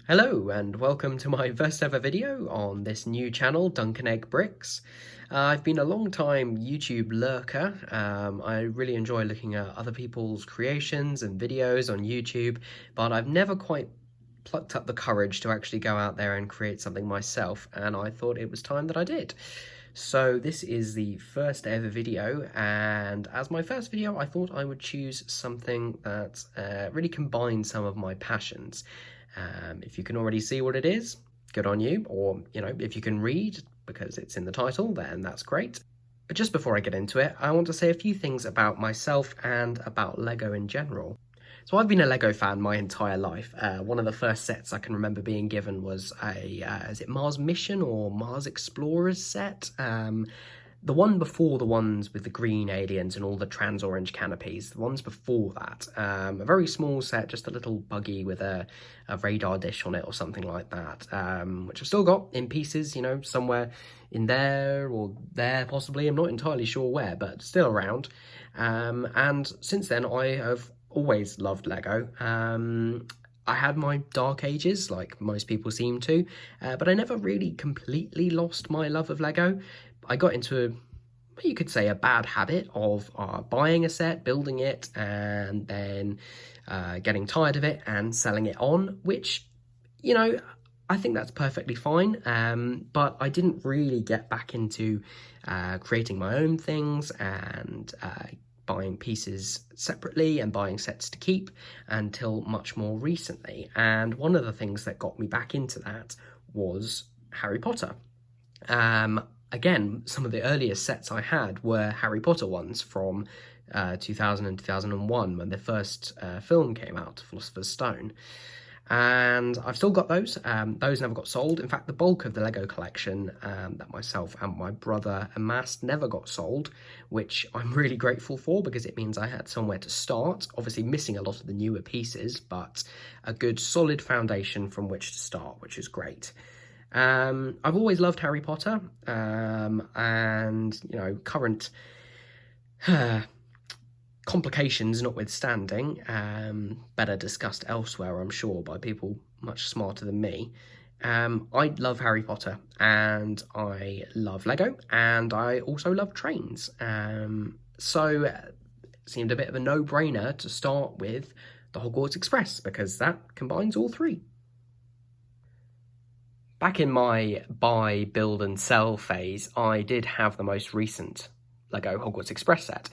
Hello and welcome to my first ever video on this new channel, Duncan Egg Bricks. I've been a long time YouTube lurker. I really enjoy looking at other people's creations and videos on YouTube, but I've never quite plucked up the courage to actually go out there and create something myself, and I thought it was time that I did. So this is the first ever video, and as my first video I thought I would choose something that really combines some of my passions. If you can already see what it is, good on you, or if you can read because it's in the title, then that's great. But just before I get into it, I want to say a few things about myself and about Lego in general. So I've been a Lego fan my entire life. One of the first sets I can remember being given was is it Mars Mission or Mars Explorers set? The one before the ones with the green aliens and all the trans-orange canopies, the ones before that. A very small set, just a little buggy with a radar dish on it or something like that, which I've still got in pieces, somewhere in there or there possibly. I'm not entirely sure where, but still around. And since then, I have always loved Lego. I had my dark ages, like most people seem to, but I never really completely lost my love of Lego. I got into, you could say, a bad habit of buying a set, building it, and then getting tired of it and selling it on, which, I think that's perfectly fine, but I didn't really get back into creating my own things and buying pieces separately and buying sets to keep until much more recently. And one of the things that got me back into that was Harry Potter. Again, some of the earliest sets I had were Harry Potter ones from 2000 and 2001 when the first film came out, Philosopher's Stone. And I've still got those. Those never got sold. In fact, the bulk of the Lego collection that myself and my brother amassed never got sold, which I'm really grateful for because it means I had somewhere to start. Obviously missing a lot of the newer pieces, but a good solid foundation from which to start, which is great. I've always loved Harry Potter, and current complications notwithstanding, better discussed elsewhere, I'm sure, by people much smarter than me. I love Harry Potter, and I love Lego, and I also love trains. So it seemed a bit of a no-brainer to start with the Hogwarts Express, because that combines all three. Back in my buy, build and sell phase, I did have the most recent Lego Hogwarts Express set,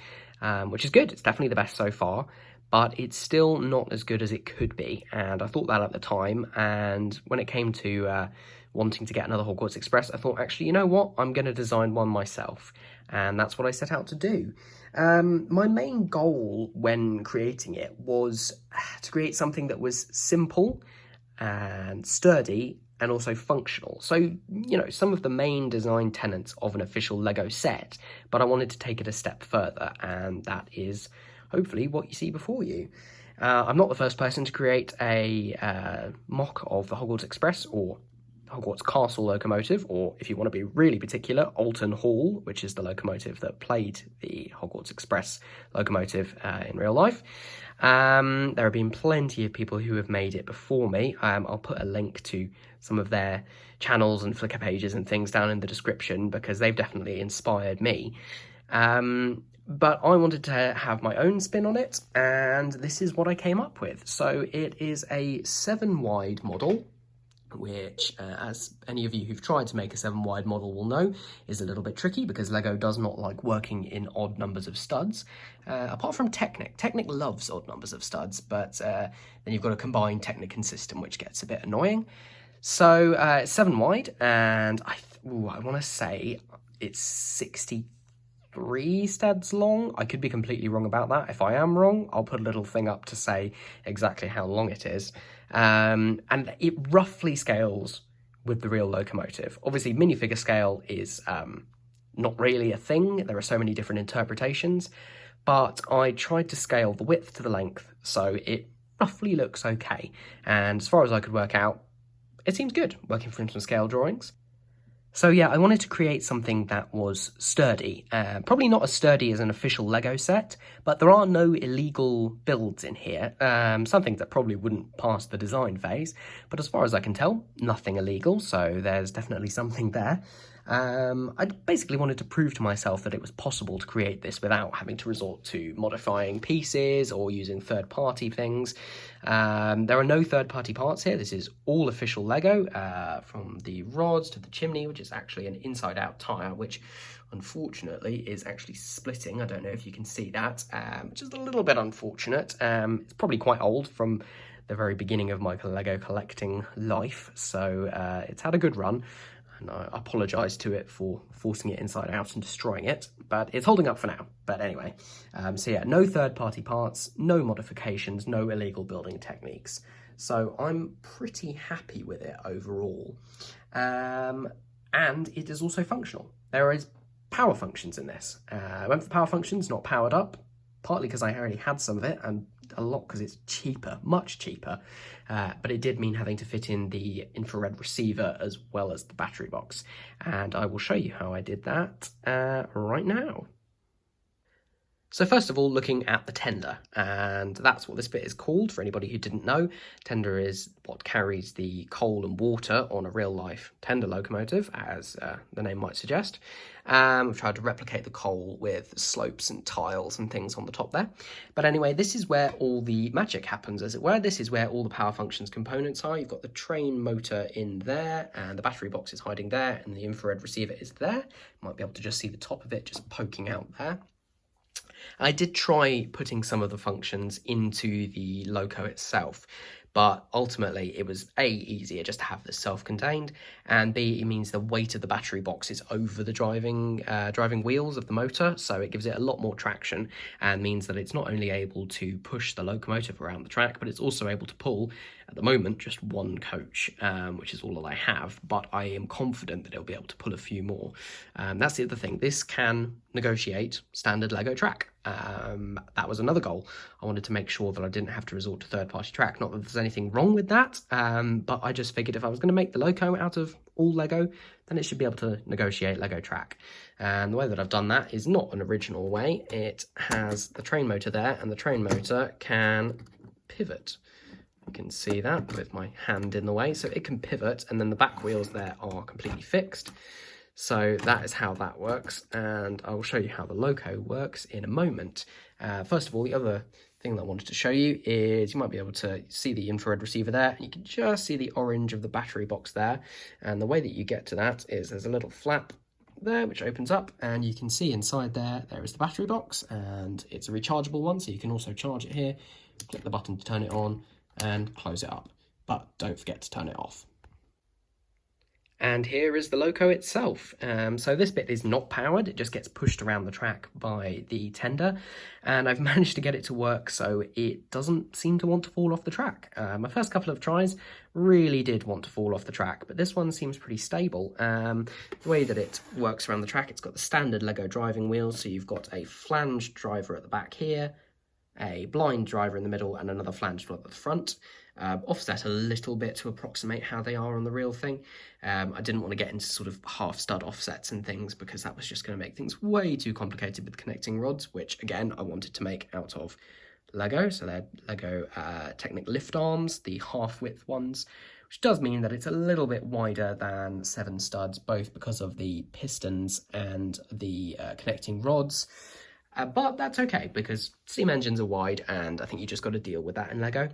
which is good. It's definitely the best so far, but it's still not as good as it could be. And I thought that at the time. And when it came to wanting to get another Hogwarts Express, I thought, actually, you know what? I'm going to design one myself. And that's what I set out to do. My main goal when creating it was to create something that was simple and sturdy and also functional. So, some of the main design tenets of an official Lego set, but I wanted to take it a step further, and that is hopefully what you see before you. I'm not the first person to create a MOC of the Hogwarts Express or Hogwarts Castle locomotive, or if you want to be really particular, Alton Hall, which is the locomotive that played the Hogwarts Express locomotive in real life. There have been plenty of people who have made it before me. I'll put a link to some of their channels and Flickr pages and things down in the description because they've definitely inspired me. But I wanted to have my own spin on it, and this is what I came up with. So it is a 7-wide model, which, as any of you who've tried to make a 7-wide model will know, is a little bit tricky because Lego does not like working in odd numbers of studs, apart from Technic. Technic loves odd numbers of studs, but then you've got a combined Technic and system, which gets a bit annoying. So it's 7-wide, and I want to say it's 63 studs long. I could be completely wrong about that. If I am wrong, I'll put a little thing up to say exactly how long it is. And it roughly scales with the real locomotive. Obviously, minifigure scale is not really a thing. There are so many different interpretations, but I tried to scale the width to the length, so it roughly looks okay. And as far as I could work out, it seems good, working from some scale drawings. So yeah, I wanted to create something that was sturdy. Probably not as sturdy as an official Lego set, but there are no illegal builds in here. Some things that probably wouldn't pass the design phase, but as far as I can tell, nothing illegal, so there's definitely something there. I basically wanted to prove to myself that it was possible to create this without having to resort to modifying pieces or using third-party things. There are no third-party parts here. This is all official Lego, from the rods to the chimney, which is actually an inside-out tyre, which unfortunately is actually splitting. I don't know if you can see that, which is a little bit unfortunate. It's probably quite old from the very beginning of my Lego collecting life, so it's had a good run. And I apologise to it for forcing it inside out and destroying it, but it's holding up for now. But anyway, so yeah, no third-party parts, no modifications, no illegal building techniques. So I'm pretty happy with it overall. And it is also functional. There is power functions in this. I went for power functions, not powered up, partly because I already had some of it, and a lot because it's cheaper, much cheaper, but it did mean having to fit in the infrared receiver as well as the battery box, and I will show you how I did that right now. So first of all, looking at the tender, and that's what this bit is called for anybody who didn't know. Tender is what carries the coal and water on a real-life tender locomotive, as the name might suggest. We've tried to replicate the coal with slopes and tiles and things on the top there. But anyway, this is where all the magic happens, as it were. This is where all the power functions components are. You've got the train motor in there, and the battery box is hiding there, and the infrared receiver is there. You might be able to just see the top of it just poking out there. I did try putting some of the functions into the Loco itself, but ultimately it was A, easier just to have this self-contained, and B, it means the weight of the battery box is over the driving wheels of the motor, so it gives it a lot more traction and means that it's not only able to push the locomotive around the track, but it's also able to pull, at the moment, just one coach, which is all that I have, but I am confident that it'll be able to pull a few more. That's the other thing. This can negotiate standard Lego track. That was another goal. I wanted to make sure that I didn't have to resort to third-party track. Not that there's anything wrong with that, but I just figured if I was going to make the Loco out of all Lego, then it should be able to negotiate Lego track. And the way that I've done that is not an original way. It has the train motor there, and the train motor can pivot. You can see that with my hand in the way, so it can pivot, and then the back wheels there are completely fixed. So that is how that works, and I will show you how the Loco works in a moment. First of all, the other thing that I wanted to show you is you might be able to see the infrared receiver there, and you can just see the orange of the battery box there, and the way that you get to that is there's a little flap there which opens up, and you can see inside there is the battery box, and it's a rechargeable one, so you can also charge it here, click the button to turn it on, and close it up, but don't forget to turn it off. And here is the Loco itself. So this bit is not powered, it just gets pushed around the track by the tender, and I've managed to get it to work so it doesn't seem to want to fall off the track. My first couple of tries really did want to fall off the track, but this one seems pretty stable. The way that it works around the track, it's got the standard Lego driving wheels, so you've got a flanged driver at the back here, a blind driver in the middle, and another flanged one at the front. Offset a little bit to approximate how they are on the real thing. I didn't want to get into sort of half stud offsets and things because that was just going to make things way too complicated with connecting rods, which again I wanted to make out of Lego. So they're Lego Technic lift arms, the half width ones, which does mean that it's a little bit wider than 7 studs, both because of the pistons and the connecting rods. But that's okay because steam engines are wide, and I think you just got to deal with that in Lego.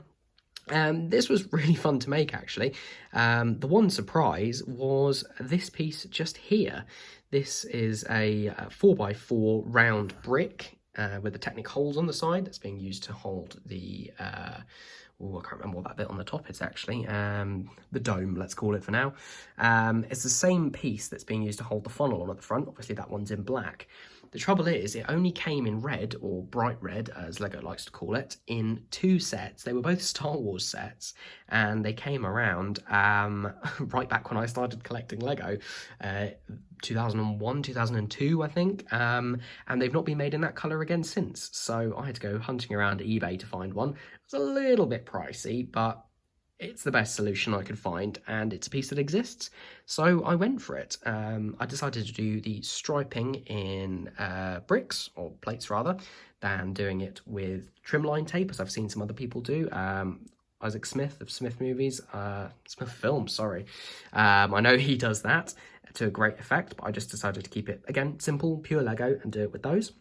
This was really fun to make, actually. The one surprise was this piece just here. This is a 4x4 round brick with the Technic holes on the side that's being used to hold the I can't remember what that bit on the top is actually, the dome, let's call it for now. It's the same piece that's being used to hold the funnel on at the front. Obviously that one's in black. The trouble is, it only came in red, or bright red, as Lego likes to call it, in 2 sets. They were both Star Wars sets, and they came around right back when I started collecting Lego, 2001, 2002, I think, and they've not been made in that colour again since. So I had to go hunting around eBay to find one. It was a little bit pricey, but it's the best solution I could find, and it's a piece that exists, so I went for it. I decided to do the striping in bricks, or plates rather, than doing it with trimline tape, as I've seen some other people do. Isaac Smith of Smith Movies, Smith Films, sorry. I know he does that to a great effect, but I just decided to keep it, again, simple, pure Lego, and do it with those.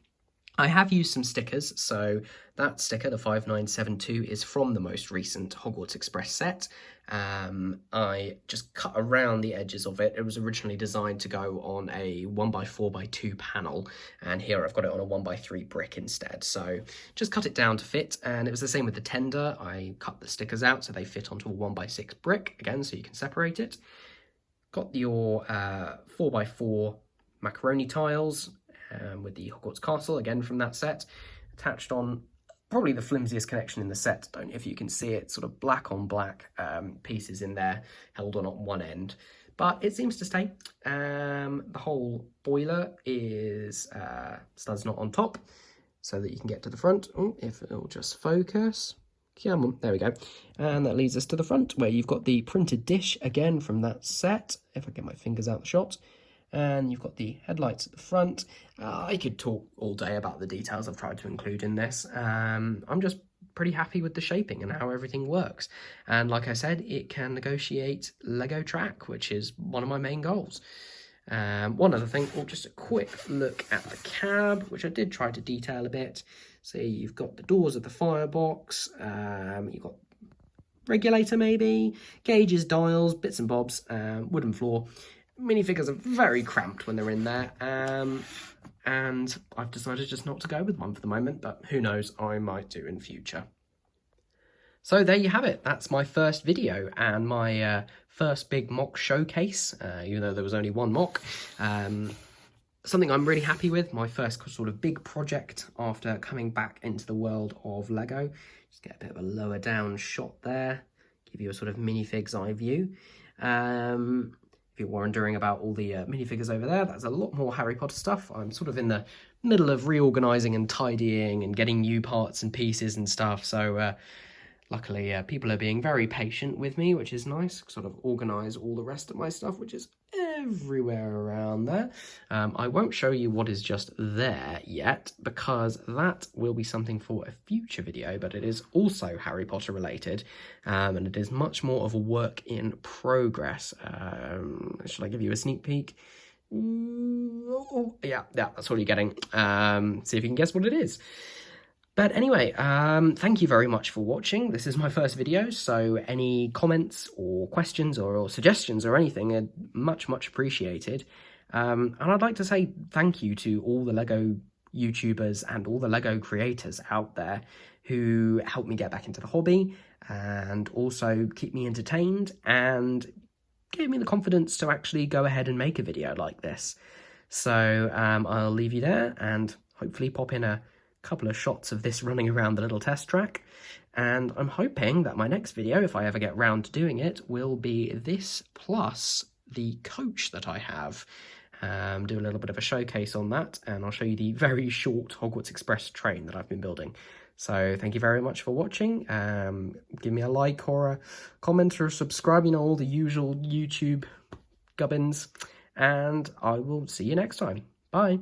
I have used some stickers, so that sticker, the 5972, is from the most recent Hogwarts Express set. I just cut around the edges of it. It was originally designed to go on a 1x4x2 panel, and here I've got it on a 1x3 brick instead. So just cut it down to fit, and it was the same with the tender. I cut the stickers out so they fit onto a 1x6 brick, again, so you can separate it. Got your 4x4 macaroni tiles, with the Hogwarts Castle, again from that set, attached on probably the flimsiest connection in the set. Don't know if you can see it, sort of black on black pieces in there, held on at one end. But it seems to stay. The whole boiler is studs not on top, so that you can get to the front. Oh, if it'll just focus. Come on, there we go. And that leads us to the front, where you've got the printed dish, again from that set, if I get my fingers out the shot. And you've got the headlights at the front. I could talk all day about the details I've tried to include in this. I'm just pretty happy with the shaping and how everything works. And like I said, it can negotiate Lego track, which is one of my main goals. One other thing, just a quick look at the cab, which I did try to detail a bit. So you've got the doors of the firebox, you've got regulator maybe, gauges, dials, bits and bobs, wooden floor. Minifigures are very cramped when they're in there, and I've decided just not to go with one for the moment, but who knows, I might do in future. So there you have it. That's my first video and my first big MOC showcase, even though there was only one MOC. Something I'm really happy with, my first sort of big project after coming back into the world of Lego. Just get a bit of a lower down shot there, give you a sort of minifigs eye view. If you're wondering about all the minifigures over there, that's a lot more Harry Potter stuff. I'm sort of in the middle of reorganising and tidying and getting new parts and pieces and stuff. So luckily people are being very patient with me, which is nice. Sort of organise all the rest of my stuff, which is everywhere around there. I won't show you what is just there yet, because that will be something for a future video, but it is also Harry Potter related, and it is much more of a work in progress. Should I give you a sneak peek? Yeah, that's all you're getting. See if you can guess what it is. But anyway, thank you very much for watching. This is my first video, so any comments or questions or suggestions or anything are much appreciated. And I'd like to say thank you to all the Lego YouTubers and all the Lego creators out there who helped me get back into the hobby and also keep me entertained and gave me the confidence to actually go ahead and make a video like this. So I'll leave you there and hopefully pop in a couple of shots of this running around the little test track, and I'm hoping that my next video, if I ever get round to doing it, will be this plus the coach that I have. Do a little bit of a showcase on that, and I'll show you the very short Hogwarts Express train that I've been building. So thank you very much for watching. Give me a like or a comment or subscribe, you know, all the usual YouTube gubbins, and I will see you next time. Bye.